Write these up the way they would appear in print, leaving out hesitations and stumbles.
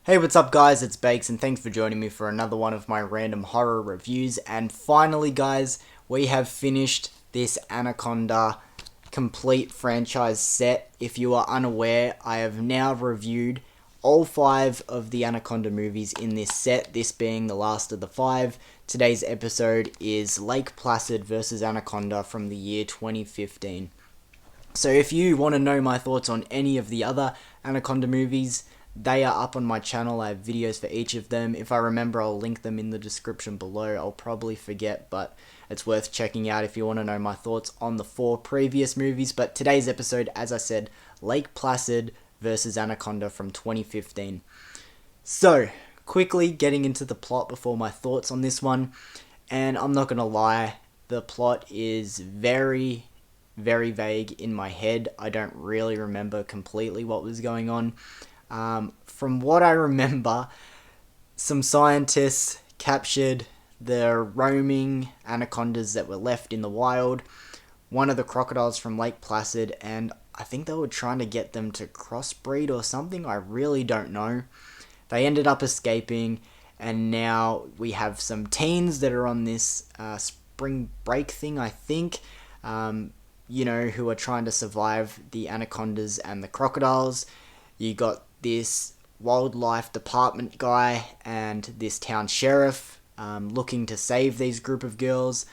Hey, what's up guys, it's Bakes and thanks for joining me for another one of my random horror reviews. And finally guys, we have finished this Anaconda complete franchise set. If you are unaware, I have now reviewed all 5 of the Anaconda movies in this set, this being the last of the 5. Today's episode is Lake Placid vs. Anaconda from the year 2015. So if you want to know my thoughts on any of the other Anaconda movies, they are up on my channel. I have videos for each of them. If I remember, I'll link them in the description below. I'll probably forget, but it's worth checking out if you want to know my thoughts on the 4 previous movies. But today's episode, as I said, Lake Placid versus Anaconda from 2015. So, quickly getting into the plot before my thoughts on this one. And I'm not going to lie, the plot is very vague in my head. I don't really remember completely what was going on. From what I remember, some scientists captured the roaming anacondas that were left in the wild, one of the crocodiles from Lake Placid, and I think they were trying to get them to crossbreed or something. I really don't know. They ended up escaping, and now we have some teens that are on this spring break thing, I think, who are trying to survive the anacondas and the crocodiles. You got this wildlife department guy and this town sheriff looking to save these group of girls.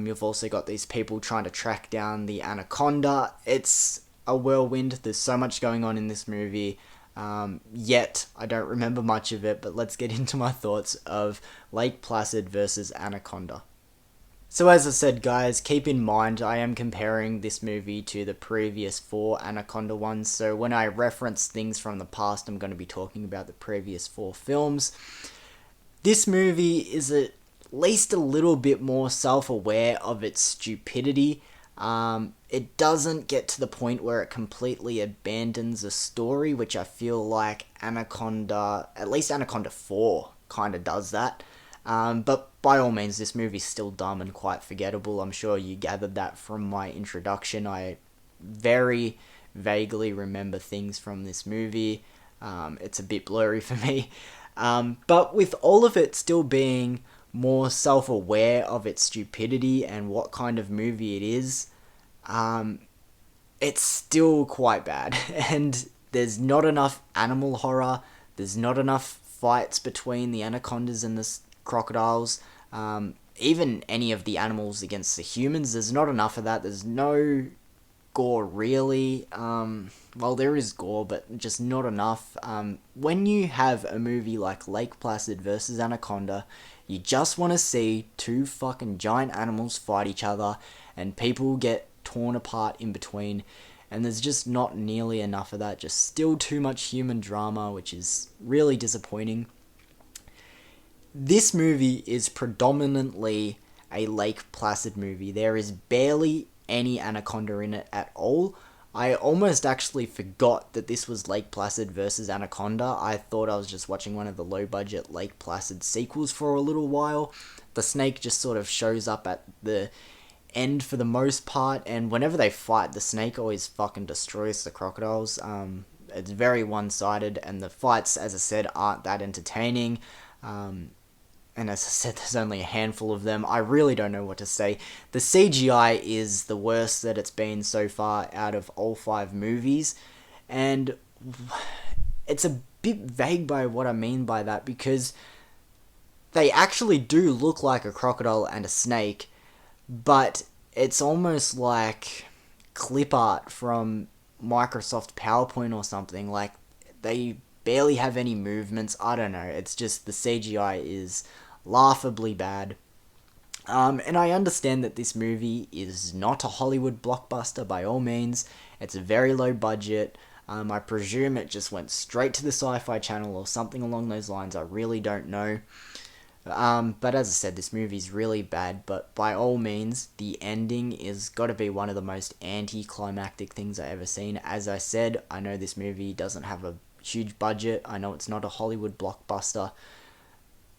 You've also got these people trying to track down the anaconda. It's a whirlwind. There's so much going on in this movie. Yet, I don't remember much of it, but let's get into my thoughts of Lake Placid versus Anaconda. So as I said guys, keep in mind I am comparing this movie to the previous 4 Anaconda ones, so when I reference things from the past I'm going to be talking about the previous 4 films. This movie is at least a little bit more self-aware of its stupidity. It doesn't get to the point where it completely abandons the story, which I feel like Anaconda, at least Anaconda 4, kind of does that. But by all means, this movie's still dumb and quite forgettable. I'm sure you gathered that from my introduction. I very vaguely remember things from this movie. It's a bit blurry for me. But with all of it still being more self-aware of its stupidity and what kind of movie it is, it's still quite bad. And there's not enough animal horror. There's not enough fights between the anacondas and the crocodiles, even any of the animals against the humans. There's not enough of that. There's no gore really. Well, there is gore, but just not enough. When you have a movie like Lake Placid versus Anaconda, you just want to see 2 fucking giant animals fight each other and people get torn apart in between, and there's just not nearly enough of that. Just still too much human drama, which is really disappointing. This movie is predominantly a Lake Placid movie. There is barely any anaconda in it at all. I almost actually forgot that this was Lake Placid versus Anaconda. I thought I was just watching one of the low-budget Lake Placid sequels for a little while. The snake just sort of shows up at the end for the most part, and whenever they fight, the snake always fucking destroys the crocodiles. It's very one-sided, and the fights, as I said, aren't that entertaining. And as I said, there's only a handful of them. I really don't know what to say. The CGI is the worst that it's been so far out of all 5 movies. And it's a bit vague by what I mean by that, because they actually do look like a crocodile and a snake, but it's almost like clip art from Microsoft PowerPoint or something. Like, they barely have any movements. I don't know. It's just the CGI is laughably bad. And I understand that this movie is not a Hollywood blockbuster by all means. It's a very low budget. I presume it just went straight to the Sci-Fi Channel or something along those lines. I really don't know. But as I said, this movie's really bad, but by all means, the ending is gotta be one of the most anticlimactic things I've ever seen. As I said, I know this movie doesn't have a huge budget. I know it's not a Hollywood blockbuster.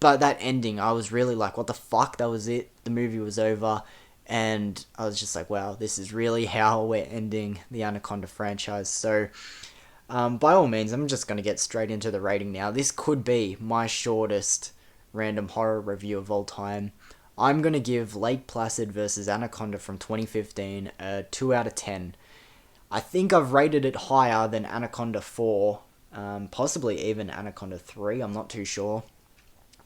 But that ending, I was really like, what the fuck? That was it. The movie was over. And I was just like, wow, this is really how we're ending the Anaconda franchise. So By all means, I'm just going to get straight into the rating now. This could be my shortest random horror review of all time. I'm going to give Lake Placid versus Anaconda from 2015 a 2 out of 10. I think I've rated it higher than Anaconda 4, possibly even Anaconda 3, I'm not too sure.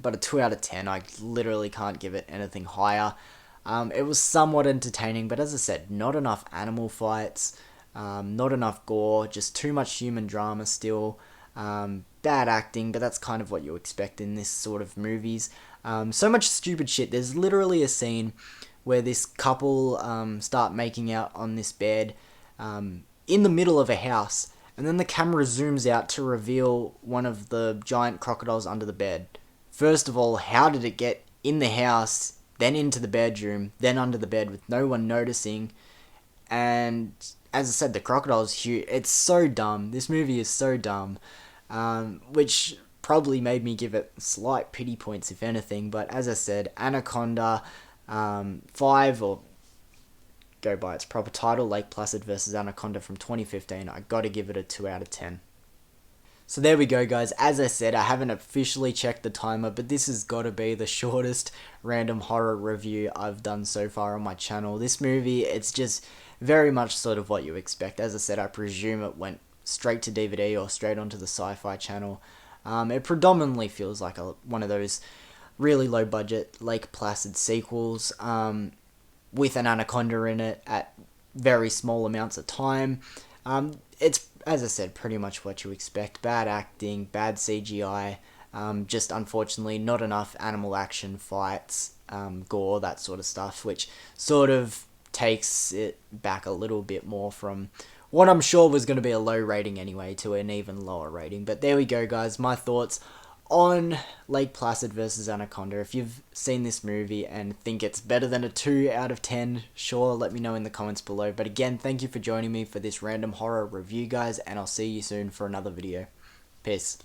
But a 2 out of 10, I literally can't give it anything higher. It was somewhat entertaining, but as I said, not enough animal fights, not enough gore, just too much human drama still. Bad acting, but that's kind of what you expect in this sort of movies. So much stupid shit. There's literally a scene where this couple start making out on this bed in the middle of a house, and then the camera zooms out to reveal one of the giant crocodiles under the bed. First of all, how did it get in the house, then into the bedroom, then under the bed with no one noticing? And as I said, the crocodile's huge. It's so dumb. This movie is so dumb, which probably made me give it slight pity points, if anything. But as I said, Anaconda 5, or go by its proper title, Lake Placid versus Anaconda from 2015, I gotta give it a 2 out of 10. So there we go, guys. As I said, I haven't officially checked the timer, but this has got to be the shortest random horror review I've done so far on my channel. This movie, it's just very much sort of what you expect. As I said, I presume it went straight to DVD or straight onto the Sci-Fi Channel. It predominantly feels like one of those really low-budget Lake Placid sequels with an anaconda in it at very small amounts of time. It's, as I said, pretty much what you expect. Bad acting, bad CGI, just unfortunately not enough animal action, fights, gore, that sort of stuff, which sort of takes it back a little bit more from what I'm sure was going to be a low rating anyway to an even lower rating. But there we go, guys, my thoughts on Lake Placid versus Anaconda. If you've seen this movie and think it's better than a 2 out of 10, sure, let me know in the comments below. But again, thank you for joining me for this random horror review, guys, and I'll see you soon for another video. Peace.